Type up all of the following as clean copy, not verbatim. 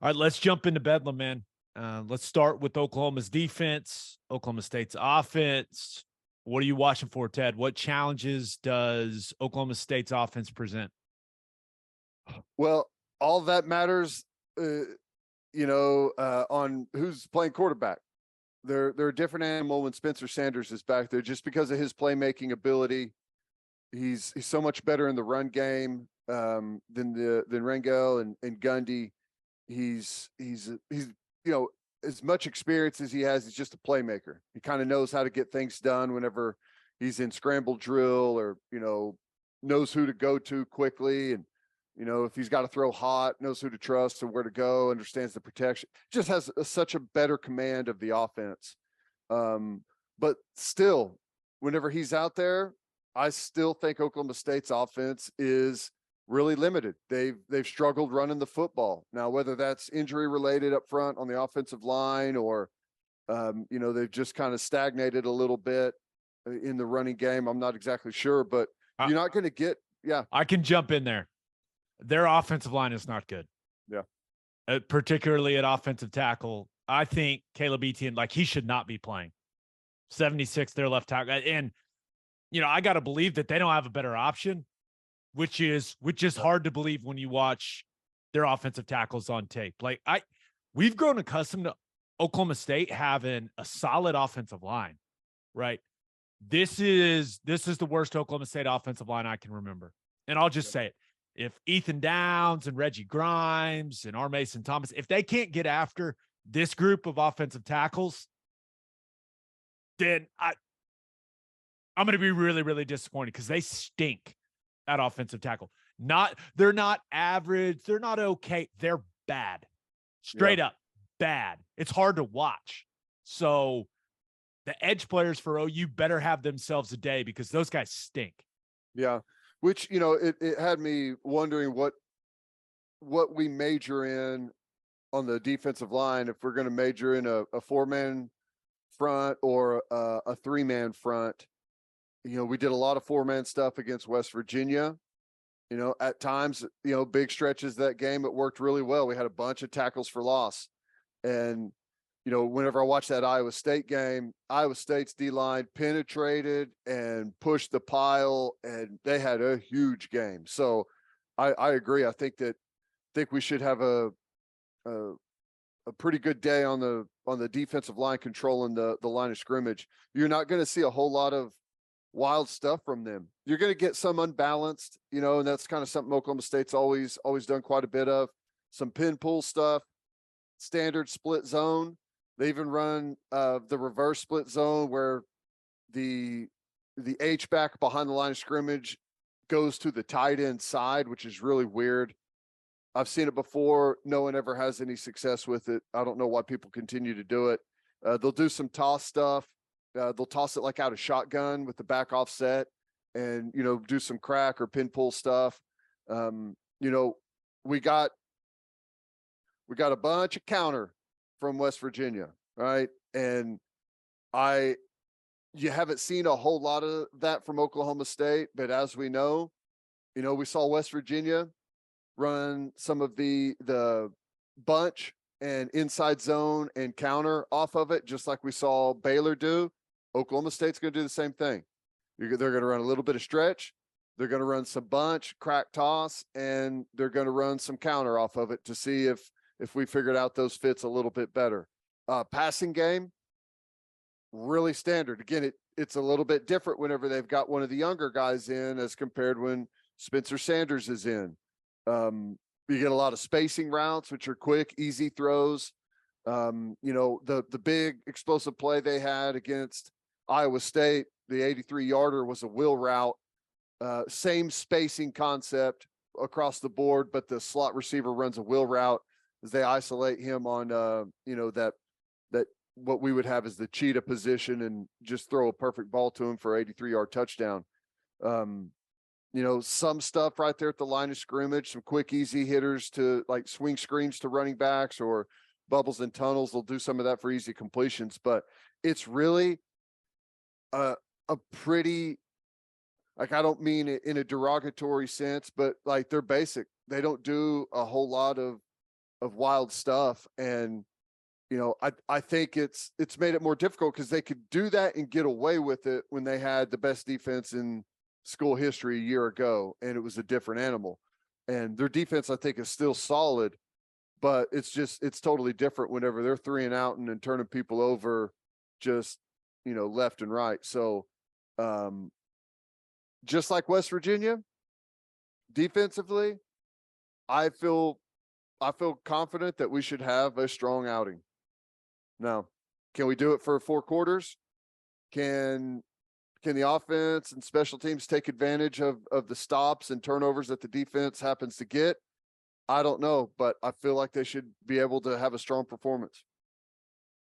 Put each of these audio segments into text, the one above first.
All right, let's jump into Bedlam, man. Let's start with Oklahoma's defense, Oklahoma State's offense. What are you watching for, Ted? What challenges does Oklahoma State's offense present? Well, all that matters, on who's playing quarterback. They're a different animal when Spencer Sanders is back there, just because of his playmaking ability. He's so much better in the run game than Rangel and Gundy. He's as much experience as he has. He's just a playmaker. He kind of knows how to get things done whenever he's in scramble drill, or knows who to go to quickly, and if he's got to throw hot, knows who to trust and where to go, understands the protection, just has such a better command of the offense. But still, whenever he's out there, I still think Oklahoma State's offense is really limited. They've struggled running the football. Now, whether that's injury related up front on the offensive line, or they've just kind of stagnated a little bit in the running game, I'm not exactly sure, but you're not going to get. Yeah, I can jump in there. Their offensive line is not good. Yeah. Particularly at offensive tackle. I think Caleb Etienne, he should not be playing. 76, their left tackle. And, I got to believe that they don't have a better option, which is hard to believe when you watch their offensive tackles on tape. We've grown accustomed to Oklahoma State having a solid offensive line, right? This is the worst Oklahoma State offensive line I can remember. And I'll just say it. If Ethan Downs and Reggie Grimes and R. Mason Thomas, if they can't get after this group of offensive tackles, then I'm going to be really, really disappointed, because they stink at offensive tackle. They're not average. They're not okay. They're bad. Straight up bad. It's hard to watch. So the edge players for OU better have themselves a day, because those guys stink. Yeah. Which, it had me wondering what we major in on the defensive line, if we're going to major in a 4-man front or a 3-man front. We did a lot of 4-man stuff against West Virginia. At times, big stretches of that game, it worked really well. We had a bunch of tackles for loss. And, whenever I watched that Iowa State game, Iowa State's D-line penetrated and pushed the pile, and they had a huge game. So I agree. I think we should have a pretty good day on the defensive line, controlling the line of scrimmage. You're not going to see a whole lot of wild stuff from them. You're going to get some unbalanced, and that's kind of something Oklahoma State's always done quite a bit of. Some pin pull stuff, standard split zone. They even run the reverse split zone, where the H-back behind the line of scrimmage goes to the tight end side, which is really weird. I've seen it before. No one ever has any success with it. I don't know why people continue to do it. They'll do some toss stuff. They'll toss it out of shotgun with the back offset, and, do some crack or pin pull stuff. We got a bunch of counter from West Virginia, right? And you haven't seen a whole lot of that from Oklahoma State, but as we know, we saw West Virginia run some of the bunch and inside zone and counter off of it, just like we saw Baylor do. Oklahoma State's going to do the same thing. They're going to run a little bit of stretch. They're going to run some bunch, crack toss, and they're going to run some counter off of it to see if we figured out those fits a little bit better. Passing game, really standard. Again, it's a little bit different whenever they've got one of the younger guys in, as compared when Spencer Sanders is in. You get a lot of spacing routes, which are quick, easy throws. The big explosive play they had against Iowa State, the 83-yarder, was a wheel route. Same spacing concept across the board, but the slot receiver runs a wheel route as they isolate him on, that what we would have as the cheetah position, and just throw a perfect ball to him for 83-yard touchdown. Some stuff right there at the line of scrimmage, some quick, easy hitters to swing screens to running backs, or bubbles and tunnels. They'll do some of that for easy completions, but it's really a pretty, I don't mean it in a derogatory sense, but they're basic. They don't do a whole lot of of wild stuff. And, I think it's made it more difficult because they could do that and get away with it when they had the best defense in school history a year ago, and it was a different animal. And their defense, I think, is still solid, but it's totally different whenever they're 3 and out and turning people over just, left and right. So, just like West Virginia, defensively, I feel confident that we should have a strong outing. Now, can we do it for 4 quarters? Can the offense and special teams take advantage of the stops and turnovers that the defense happens to get? I don't know, but I feel like they should be able to have a strong performance.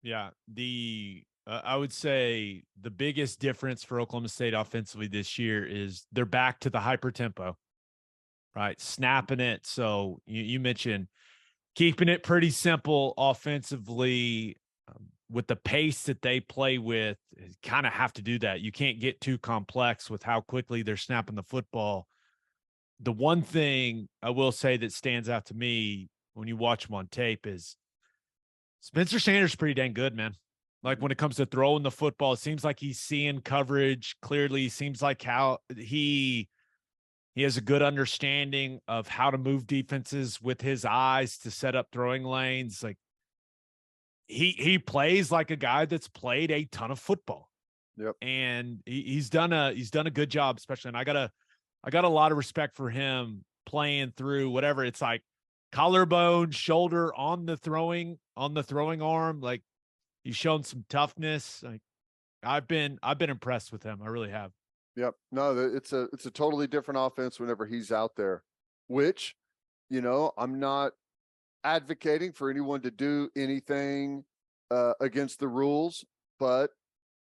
Yeah, I would say the biggest difference for Oklahoma State offensively this year is they're back to the hyper tempo, right? Snapping it. So you mentioned keeping it pretty simple offensively. With the pace that they play with, kind of have to do that. You can't get too complex with how quickly they're snapping the football. The one thing I will say that stands out to me when you watch them on tape is Spencer Sanders is pretty dang good, man. Like when it comes to throwing the football, it seems like he's seeing coverage clearly. Seems like how he has a good understanding of how to move defenses with his eyes to set up throwing lanes. Like he plays like a guy that's played a ton of football. Yep. And he's done a good job, especially. And I got a lot of respect for him playing through whatever it's like, collarbone, shoulder on the throwing arm. Like he's shown some toughness. Like I've been impressed with him. I really have. Yep. No, it's a totally different offense whenever he's out there, which, I'm not advocating for anyone to do anything against the rules, but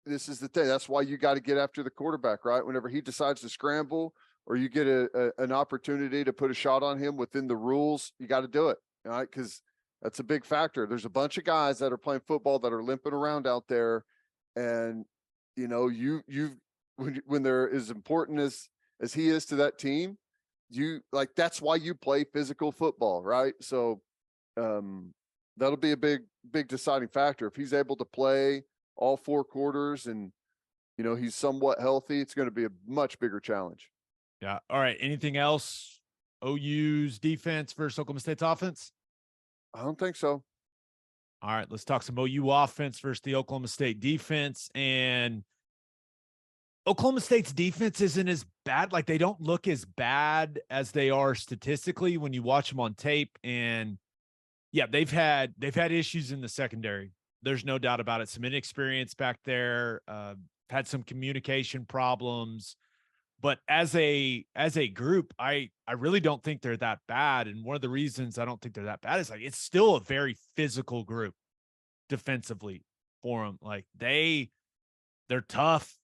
this is the thing. That's why you got to get after the quarterback, right? Whenever he decides to scramble or you get an opportunity to put a shot on him within the rules, you got to do it, right? Because that's a big factor. There's a bunch of guys that are playing football that are limping around out there, and when they're as important as he is to that team, that's why you play physical football, right? So that'll be a big deciding factor. If he's able to play all 4 quarters and, he's somewhat healthy, it's going to be a much bigger challenge. Yeah. All right. Anything else? OU's defense versus Oklahoma State's offense? I don't think so. All right. Let's talk some OU offense versus the Oklahoma State defense. And Oklahoma State's defense isn't as bad. Like they don't look as bad as they are statistically when you watch them on tape. And yeah, they've had issues in the secondary. There's no doubt about it. Some inexperience back there, had some communication problems, but as a group, I really don't think they're that bad. And one of the reasons I don't think they're that bad is like, it's still a very physical group defensively for them. Like they're tough.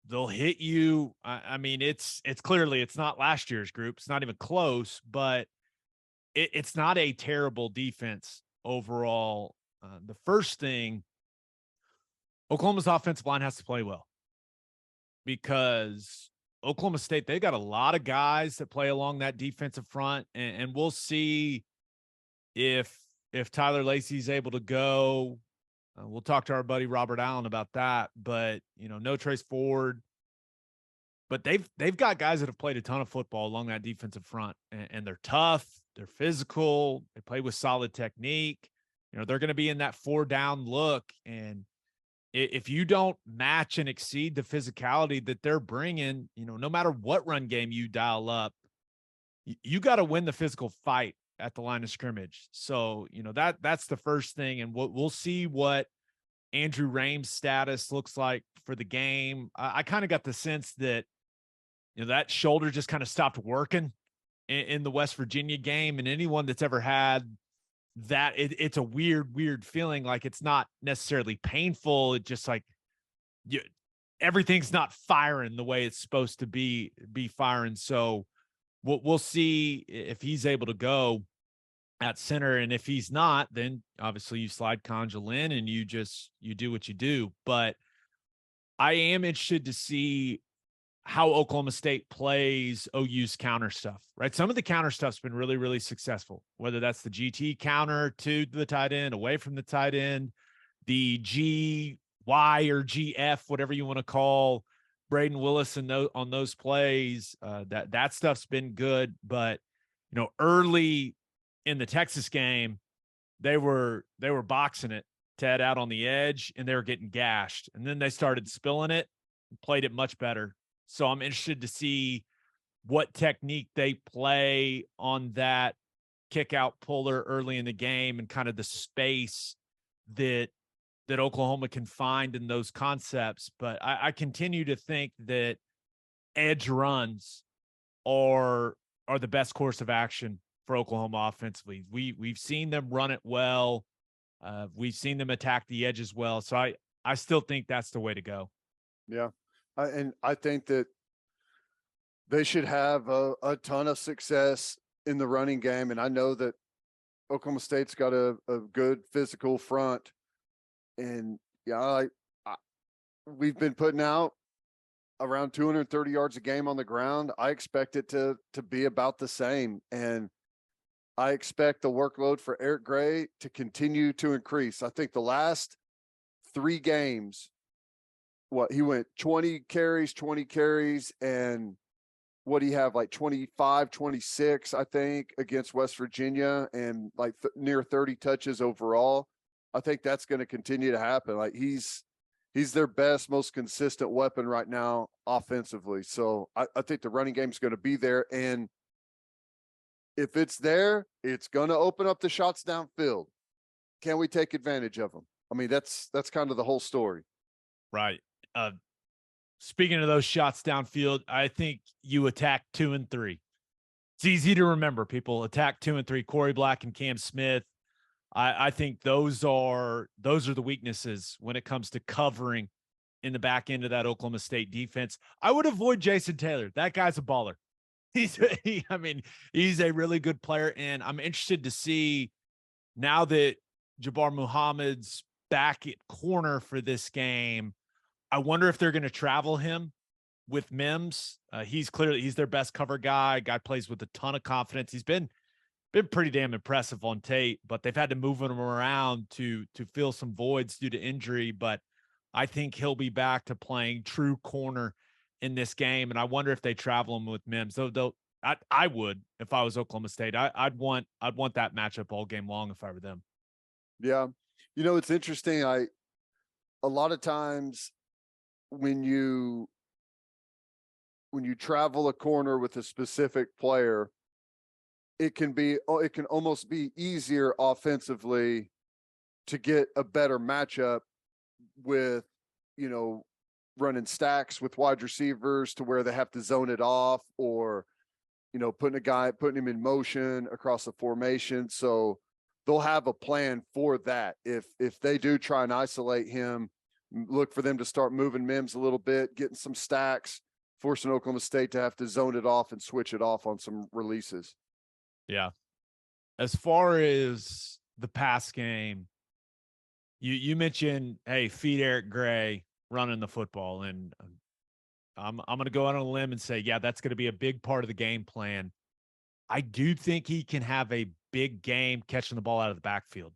They'll hit you. I mean, it's clearly, it's not last year's group. It's not even close, but it's not a terrible defense overall. The first thing, Oklahoma's offensive line has to play well because Oklahoma State, they got a lot of guys that play along that defensive front, and we'll see if Tyler Lacey's able to go. We'll talk to our buddy Robert Allen about that, but no Trace Ford. But they've got guys that have played a ton of football along that defensive front, and they're tough, they're physical, they play with solid technique. They're going to be in that 4-down look, and if you don't match and exceed the physicality that they're bringing, no matter what run game you dial up, you got to win the physical fight at the line of scrimmage. So, that's the first thing. And we'll see what Andrew Rame's status looks like for the game. I kind of got the sense that, that shoulder just kind of stopped working in the West Virginia game. And anyone that's ever had that, it's a weird feeling. Like it's not necessarily painful. It's just like everything's not firing the way it's supposed to be firing. So we'll see if he's able to go at center. And if he's not, then obviously you slide Conjal in and you do what you do. But I am interested to see how Oklahoma State plays OU's counter stuff, right? Some of the counter stuff's been really, really successful, whether that's the GT counter to the tight end, away from the tight end, the GY or GF, whatever you want to call Braden Willis and on those plays. That stuff's been good. But, early in the Texas game, they were boxing it, Ted, out on the edge, and they were getting gashed. And then they started spilling it and played it much better. So I'm interested to see what technique they play on that kick out puller early in the game and kind of the space that Oklahoma can find in those concepts. But I continue to think that edge runs are the best course of action for Oklahoma offensively. We've seen them run it well. We've seen them attack the edge as well. So I still think that's the way to go. Yeah. And I think that they should have a ton of success in the running game. And I know that Oklahoma State's got a good physical front. And yeah, we've been putting out around 230 yards a game on the ground. I expect it to be about the same. And I expect the workload for Eric Gray to continue to increase. I think the last 3 games, he went 20 carries, and what do you have, like 25, 26, I think, against West Virginia, and like near 30 touches overall. I think that's going to continue to happen. Like he's their best, most consistent weapon right now offensively. So I think the running game is going to be there. And if it's there, it's going to open up the shots downfield. Can we take advantage of them? I mean, that's kind of the whole story. Right. Speaking of those shots downfield, I think you attack 2 and 3. It's easy to remember, people. Attack 2 and 3, Korie Black and Cam Smith. I think those are the weaknesses when it comes to covering in the back end of that Oklahoma State defense. I would avoid Jason Taylor. That guy's a baller. He's a really good player, and I'm interested to see now that Jabbar Muhammad's back at corner for this game. I wonder if they're going to travel him with Mims. He's their best cover guy. Guy plays with a ton of confidence. He's been pretty damn impressive on tape, but they've had to move him around to fill some voids due to injury. But I think he'll be back to playing true corner in this game. And I wonder if they travel him with Mims. I would, if I was Oklahoma State. I'd want that matchup all game long if I were them. Yeah. It's interesting. A lot of times when you travel a corner with a specific player, it can almost be easier offensively to get a better matchup with, running stacks with wide receivers to where they have to zone it off, or, putting him in motion across the formation. So they'll have a plan for that. If they do try and isolate him, look for them to start moving Mims a little bit, getting some stacks, forcing Oklahoma State to have to zone it off and switch it off on some releases. Yeah. As far as the pass game, you mentioned, hey, feed Eric Gray running the football, and I'm going to go out on a limb and say, yeah, that's going to be a big part of the game plan. I do think he can have a big game catching the ball out of the backfield.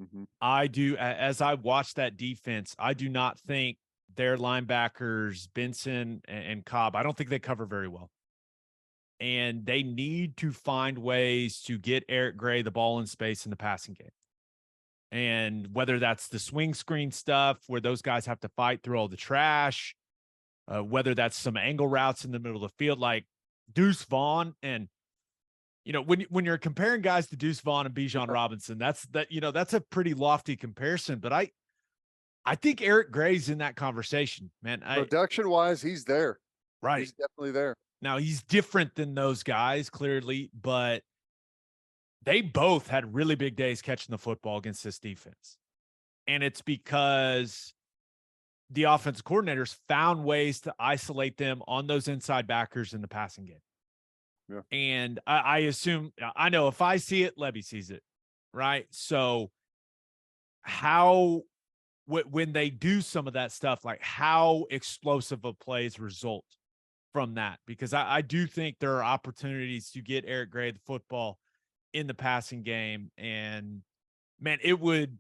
Mm-hmm. I do. As I watch that defense, I do not think their linebackers, Benson and Cobb, I don't think they cover very well. And they need to find ways to get Eric Gray the ball in space in the passing game. And whether that's the swing screen stuff where those guys have to fight through all the trash, whether that's some angle routes in the middle of the field, like Deuce Vaughn. And, when you're comparing guys to Deuce Vaughn and Bijan Robinson, that's a pretty lofty comparison. But I think Eric Gray's in that conversation, man. Production wise, he's there. Right. He's definitely there. Now, he's different than those guys, clearly, but they both had really big days catching the football against this defense. And it's because the offensive coordinators found ways to isolate them on those inside backers in the passing game. Yeah. And I assume, I know if I see it, Levy sees it, right? So when they do some of that stuff, like how explosive of plays result from that, because I do think there are opportunities to get Eric Gray the football in the passing game. And man, it would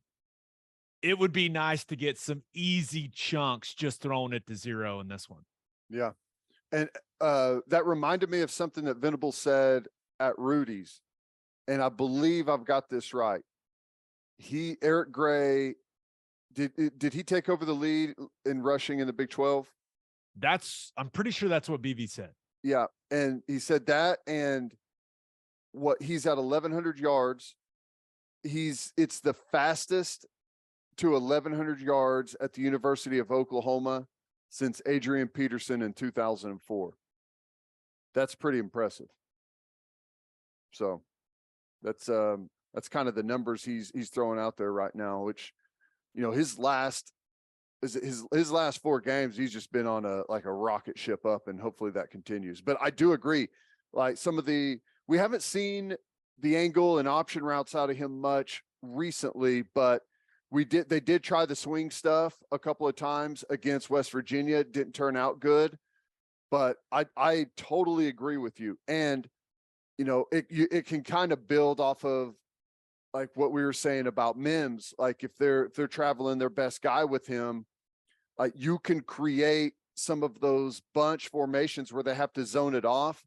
be nice to get some easy chunks just thrown at the zero in this one. Yeah. And that reminded me of something that Venable said at Rudy's. And I believe I've got this right. Eric Gray, did he take over the lead in rushing in the Big 12? I'm pretty sure that's what BV said. Yeah. And he said that, and he's at 1,100 yards. It's the fastest to 1,100 yards at the University of Oklahoma since Adrian Peterson in 2004. That's pretty impressive. So that's kind of the numbers he's throwing out there right now, which, his last 4 games, he's just been on a rocket ship up, and hopefully that continues. But I do agree, like we haven't seen the angle and option routes out of him much recently, but they did try the swing stuff a couple of times against West Virginia. It didn't turn out good, but I totally agree with you. And, it can kind of build off of like what we were saying about Mims. Like if they're traveling their best guy with him, like you can create some of those bunch formations where they have to zone it off.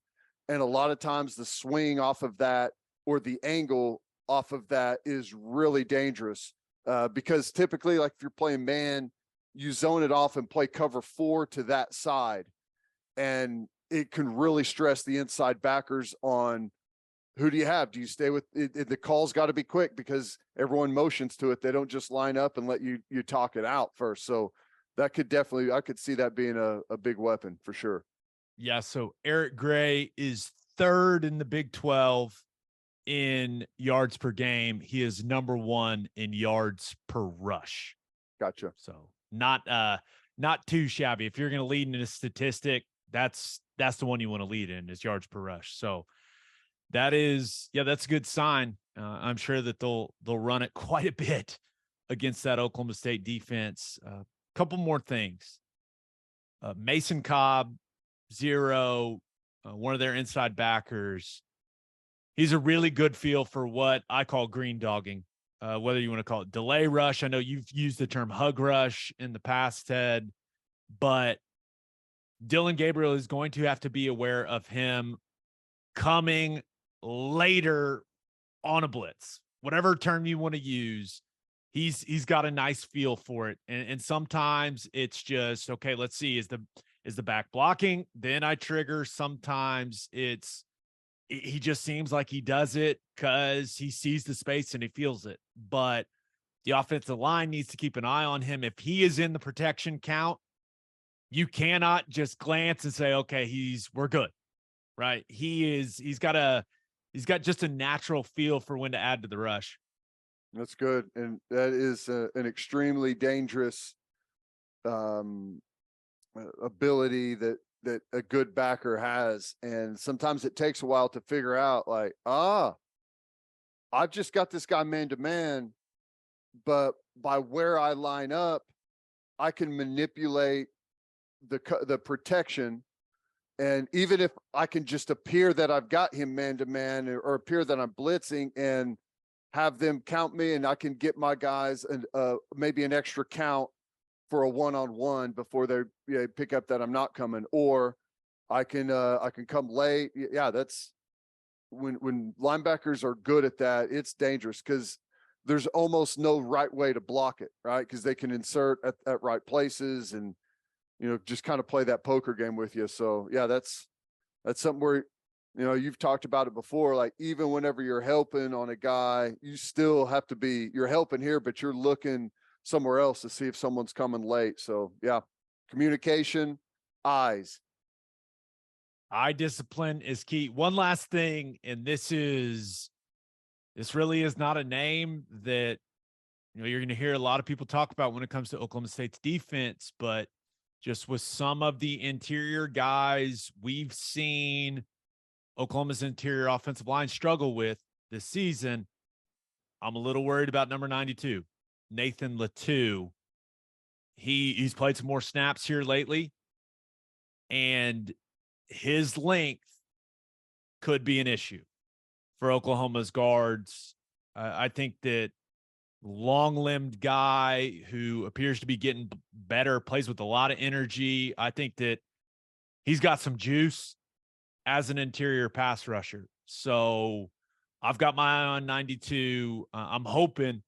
And a lot of times the swing off of that or the angle off of that is really dangerous. Because typically, like if you're playing man, you zone it off and play cover 4 to that side. And it can really stress the inside backers on who do you have? Do you stay with it? The call's got to be quick because everyone motions to it. They don't just line up and let you talk it out first. So that could definitely, I could see that being a big weapon for sure. Yeah. So Eric Gray is 3rd in the Big 12 in yards per game. He is number 1 in yards per rush. Gotcha. So not too shabby. If you're going to lead in a statistic, that's the one you want to lead in, is yards per rush. So that's a good sign. I'm sure that they'll run it quite a bit against that Oklahoma State defense. Couple more things. Mason Cobb, 0, one of their inside backers. He's a really good feel for what I call green dogging, whether you want to call it delay rush. I know you've used the term hug rush in the past, Ted, but Dylan Gabriel is going to have to be aware of him coming later on a blitz, whatever term you want to use. He's got a nice feel for it. And sometimes it's just, okay, let's see, is the back blocking? Then I trigger. Sometimes he just seems like he does it because he sees the space and he feels it. But the offensive line needs to keep an eye on him. If he is in the protection count, you cannot just glance and say, okay, we're good, right? He's got just a natural feel for when to add to the rush. That's good. And that is an extremely dangerous ability that a good backer has. And sometimes it takes a while to figure out, like, I've just got this guy man to man, but by where I line up, I can manipulate the protection. And even if I can just appear that I've got him man to man, or appear that I'm blitzing and have them count me, and I can get my guys maybe an extra count for a one-on-one before they pick up that I'm not coming, or I can come late. Yeah, that's when linebackers are good at that, it's dangerous because there's almost no right way to block it, right? Because they can insert at right places and just kind of play that poker game with you. So yeah, that's something where you've talked about it before. Like even whenever you're helping on a guy, you still have to you're helping here, but you're looking somewhere else to see if someone's coming late. So yeah, communication, eyes. Eye discipline is key. One last thing, and this really is not a name that you're going to hear a lot of people talk about when it comes to Oklahoma State's defense, but just with some of the interior guys we've seen Oklahoma's interior offensive line struggle with this season, I'm a little worried about number 92, Nathan Latu. He's played some more snaps here lately, and his length could be an issue for Oklahoma's guards. I think that long-limbed guy who appears to be getting better, plays with a lot of energy. I think that he's got some juice as an interior pass rusher. So I've got my eye on 92. I'm hoping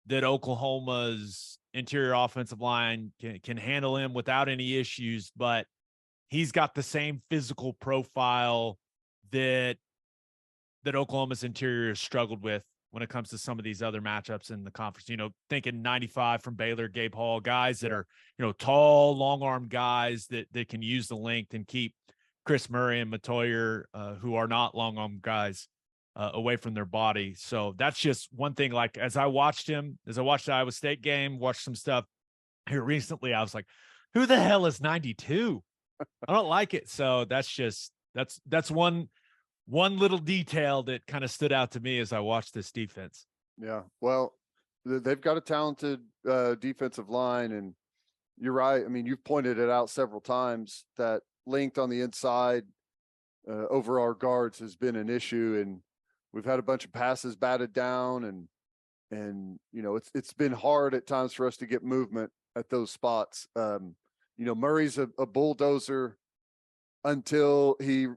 that Oklahoma's interior offensive line can handle him without any issues, but he's got the same physical profile that Oklahoma's interior has struggled with when it comes to some of these other matchups in the conference. Thinking 95 from Baylor, Gabe Hall, guys that are, tall, long-armed guys that can use the length and keep Chris Murray and Matoyer, who are not long-armed guys, away from their body. So that's just one thing. Like, as I watched the Iowa State game, watched some stuff here recently, I was like, who the hell is 92? I don't like it. So that's one little detail that kind of stood out to me as I watched this defense. Yeah. Well, they've got a talented defensive line, and you're right. I mean, you've pointed it out several times that length on the inside over our guards has been an issue, and we've had a bunch of passes batted down, and it's been hard at times for us to get movement at those spots. Murray's a bulldozer until he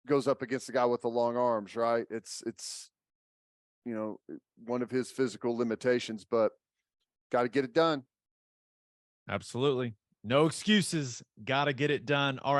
goes up against the guy with the long arms, right? It's one of his physical limitations, but got to get it done. Absolutely. No excuses. Got to get it done. All right.